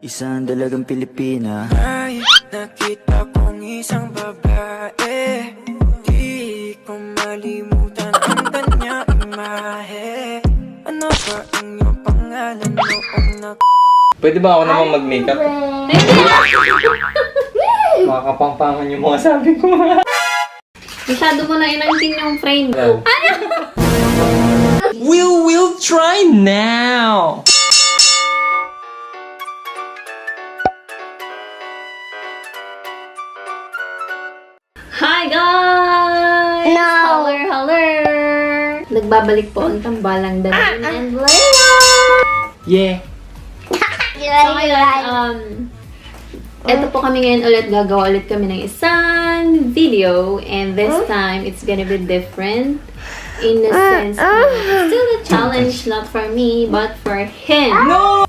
Isang dalagang Pilipina. Ay, nakita kong isang babae, di ko malimutan ang kanyang imahe. Ano ba ang iyong pangalan noong Pwede ba ako namang mag-makeup? Makakapangpangan yung mga sabi ko. Masyado mo na inaintin yung frame. Hello. We will try now! Hi guys! No. Hello! Nagbabalik po ang tambalang Davin and Leia! Yeah! So ngayon, eto po kami ngayon ulit, gagawa ulit kami ng isang video, and this time, it's gonna be different in the sense na still a challenge, not for me, but for him. No!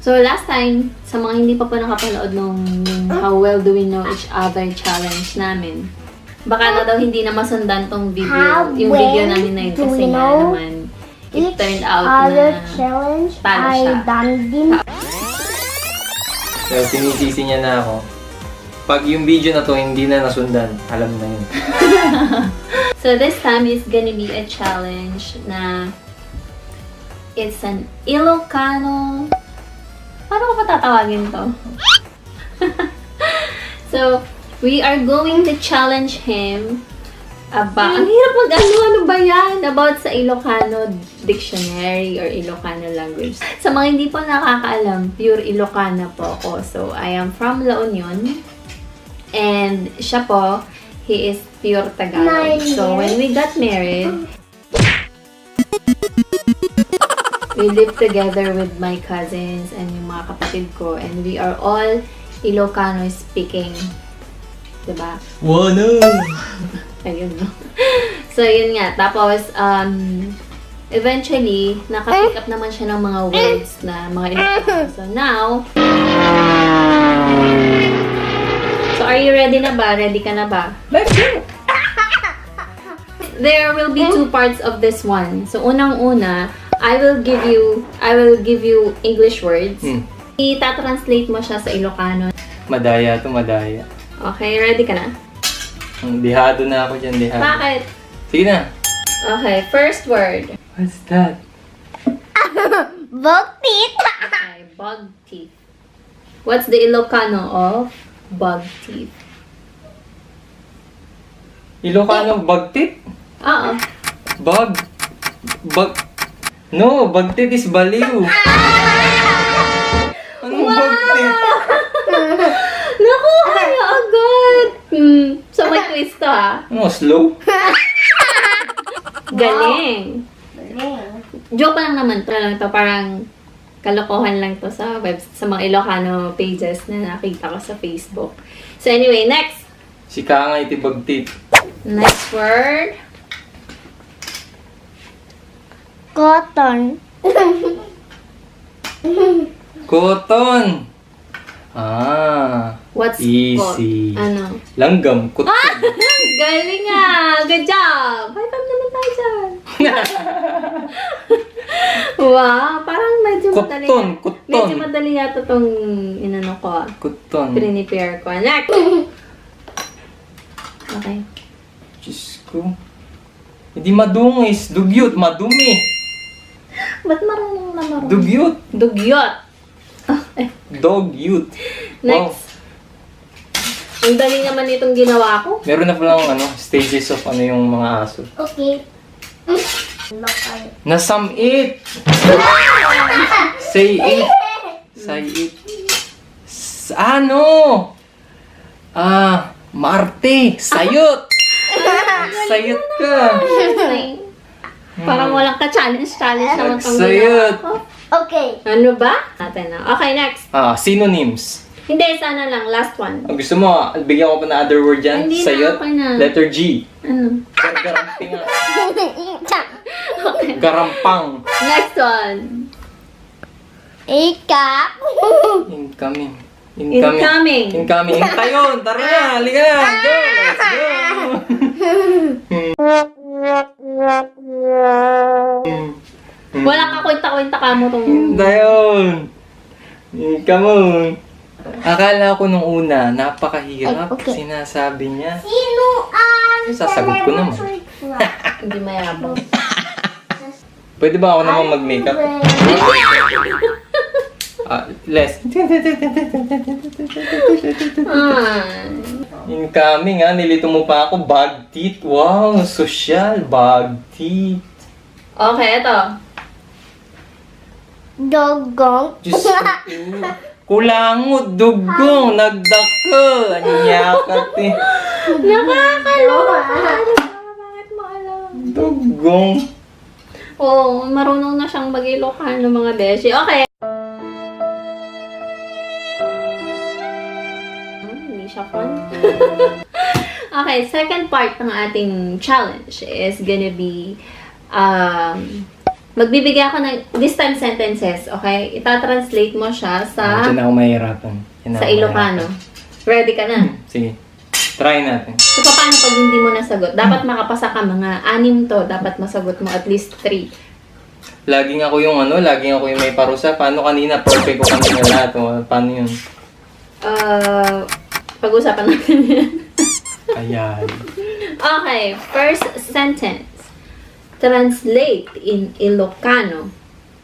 So last time, sa mga hindi pa po nakapanood nung How Well Do We Know Each Other challenge namin, baka na daw hindi na masundan tong video, yung video namin na yun, kasi nga naman, it turned out other na challenge talo I siya. done din. So, sinisisi niya na ako. Pag yung video na to hindi na nasundan, alam na yun. So this time is gonna be a challenge na it's an Ilocano. Paano ko pa tatawagin to? So, we are going to challenge him about, ang hirap ano ba yan? About sa Ilocano dictionary or Ilocano language. Sa mga hindi po nakakaalam, pure Ilocana po ako. So, I am from La Union. And siya po, he is pure Tagalog. So, when we got married, we live together with my cousins and yung mga kapatid ko, and we are all Ilocano speaking. Diba? Wano! Ayun, no? So, yun nga. Tapos, eventually, nakapick up naman siya ng mga words na mga Ilocano. So, now, so, are you ready na ba? Ready ka na ba? Let's go! There will be two parts of this one. So, unang-una, I will give you English words. Itatranslate mo siya sa Ilocano. Madaya to, madaya. Okay, ready ka na? Dihado na ako dyan, dihado. Bakit? Sige na. Okay, first word. What's that? Book teeth. Okay, bug teeth. What's the Ilocano of bug teeth? Ilocano bagtit? Oo. Bag. No, bagtit is baliw. Anong bagtit? Nakuha niya agad! So, may twist to, ha? Ano, slow? Galing! Joke lang naman to. Parang kalokohan lang to sa sa mga Ilocano pages na nakita ko sa Facebook. So, anyway, next! Si Kangay ti bagtit. Next word. Cotton. Cotton. Ah. What's Easy. Ano? Langgam. Cotton. Galing nga! Good job! High five naman tayo dyan! Wow! Parang medyo madali. Cotton. Medyo madali yata itong inano ko. Cotton. Prepare ko. Next! Okay. Diyos ko. Hindi madungis. Dugyot. Madumi. Ba't marunong na marunong? Dugyot. Dugyot! Dogyot. Next! Ang dali naman itong ginawa ko. Meron na palang stages of yung mga aso. Okay. Local. Nasamit! Say it. Say it. Ano? Marte. Sayot. Sayot ka. Parang walang ka-challenge naman itong Sayot. ginawa ko. Okay. Ano ba? Natin na. Okay, next. Synonyms. Hindi, sana lang. Last one. Ang gusto mo, bigyan ko pa na other word dyan? Hindi na, Sayot. okay na. Letter G. Ano? Garamping nga. Garampang. Next one. Ika. Incoming. Incoming. Incoming. Tayon. Tara na. Halika na. Go. Let's go. Wala ka kwenta-kwenta ka mo tong... Dayon! Come on! Akala ko nung una, napakahirap. Ay, okay. Sinasabi niya. Sino ang Sasagot ko naman. Hindi mayabang. Pwede ba ako naman mag-makeup? Les. Incoming nilito mo pa ako. Bag teeth. Wow, social. Bag teeth. Okay, ito. Dogong. Diyos ko. Kulangot, dugong, nagdako. Anyakat eh. Nakakaloka. Bakit mo alam? Dugong. Oo, marunong na siyang mag-Ilocano mga beshi. Okay. Hindi siya fun. Okay, second part ng ating challenge is gonna be, magbibigay ako ng, this time sentences, okay? Itatranslate mo siya sa, Diyan ako mahirapan. sa Ilocano. Ready ka na? Sige. Try natin. So, paano pag hindi mo nasagot? Dapat makapasa ka, mga 6 to. Dapat masagot mo at least 3. Laging ako yung may parusa. Paano kanina? Perfect ko kanina lahat. O, paano yun? Pag-usapan natin yan. Ayan. Okay, first sentence. Translate in Ilocano.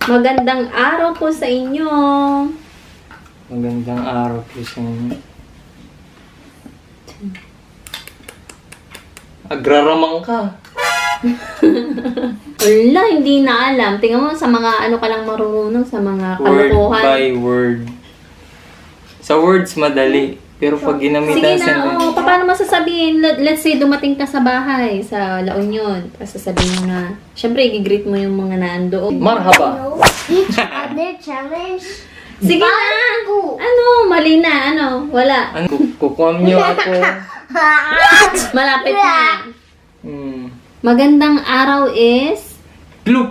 Magandang araw po sa inyo. Magandang araw po sa inyo. Agraramang ka. Wala, hindi na alam. Tingnan mo, sa mga ano ka lang marunong, sa mga Word kalokohan. by word. Sa words, madali. Pero pag ginamitan Sige na, paano masasabihin? Let's say, dumating ka sa bahay, sa La Union. Tapos sasabihin mo na, syempre, i-greet mo yung mga nandoon. Marhaba. Each other challenge. Sige na! Ano? Mali na. Ano? Wala. Ano? Kukuam niyo ako. Malapit na. Magandang araw is Clue.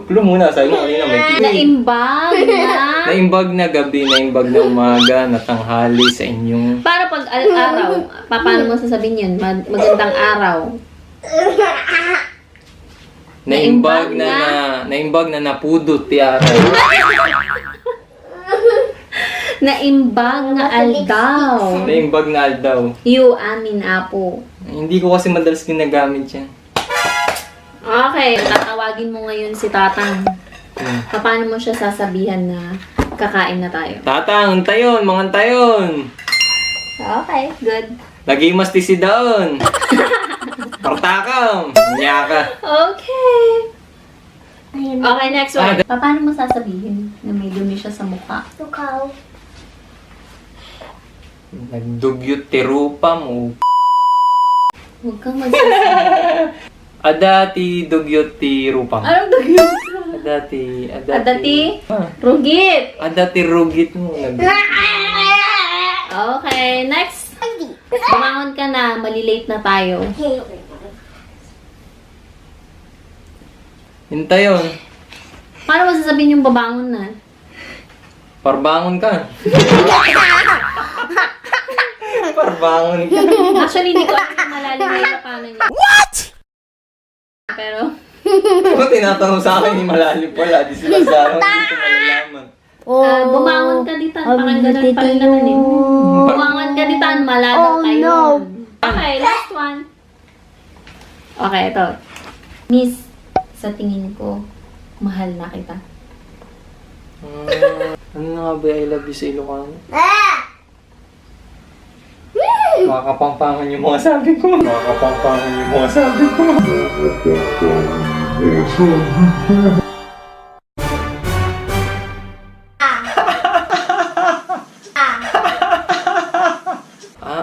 Clue muna. Sabi mo kanina may clue. naimbag na. Naimbag na gabi, naimbag na umaga, natanghali sa inyong... Para pag araw, paano mo sasabihin yun? Magandang araw. Naimbag na napudot yata. Naimbag nga aldaw. Naimbag na aldaw. You amin apo. Hindi ko kasi madalas ginagamit yan. Okay, tatawagin mo ngayon si Tatang. Paano mo siya sasabihan na kakain na tayo? Tatang, tayon, mga tayon. Okay, good. Lagi mas tisi daon. Partakam. Nyaka. Okay. Okay, next one. Ah, Paano mo sasabihin na may dumi siya sa mukha? Tukaw. Nagdugyot tirupa mo. Huwag kang magsasabi. Adati dugyot tirupam. Anong dugyot? Adati. Adati? Ah, Rugit. adati rugit mo. Okay, next. Bumangon ka na, malilate na tayo. Hintayon. Paano mo sasabihin yung babangon na? Parbangon ka. Parbangon ka. Actually, hindi ko alam kung malalim na yung paano niya. What? Pero, Kung tinatanong sa akin, ni malalim pala. Di sila sa akin, hindi ko malalaman. bumangon ka dito. Parang ganun pa rin naman eh. Bumangon ka dito, malalim kayo. Okay, last one. Okay, ito. Miss, sa tingin ko, mahal na kita. Ano na nga ba I love you sa Ilocano? Makakapampangan yung mga sabi ko. Makakapampangan yung mga sabi ko.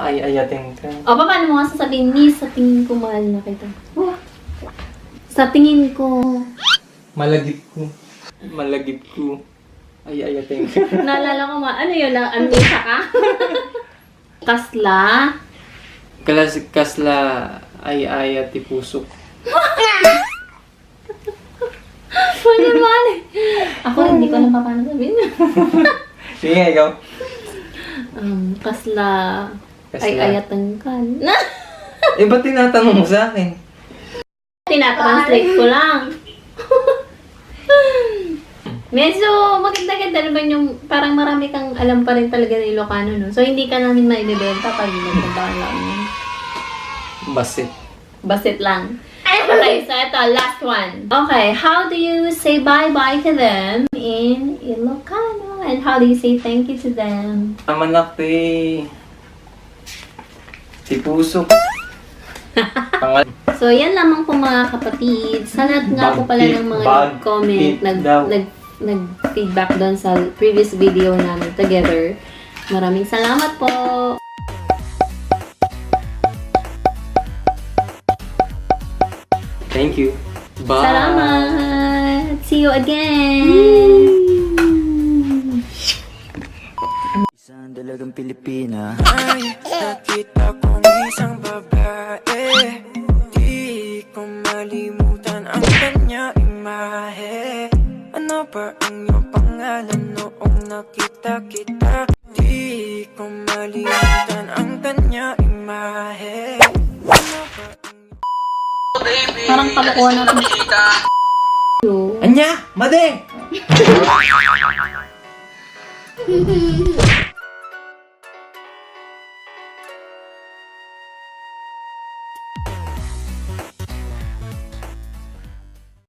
Ay ayatin ka. O, paano mo nga sasabihin, Miss, sa tingin ko, mahal na kita. Sa tingin ko, Malagip ko. Malagip ko. Ay ayatin ka. naalala ko ano yun, amnesia ka? Kasla. Kasla ay ayat pusok. Ano naman eh. Ako, hindi ko alam pa paano sabihin. Sige nga, ikaw. Kasla. Kasla. Ay ayatan ka. Eh, ba't tinatanong mo sa akin? Tinatranslate ko lang. Medyo maganda-ganda naman yung parang marami kang alam pa rin talaga na Ilocano, no? So, hindi ka namin maibibenta pag maganda ka lang. Basit. Basit lang. Okay, so ito, last one. Okay, how do you say bye-bye to them in Ilocano? And how do you say thank you to them? Amanak ti puso. Pangal. So, yan lamang po mga kapatid. Sa lahat nga po pala ng mga nag-comment, nag-feedback doon sa previous video namin together. Maraming salamat po! Thank you. Bye. Salamat! See you again! Isang dalagang Pilipina. Ay, nakita kong isang babae. Di ko malimutan ang kanya imahe. Ano ba ang iyong pangalan noong nakita kita? Di ko malimutan ang kanya imahe. Ano ba ang Parang pagkuha natin. Anya! Made!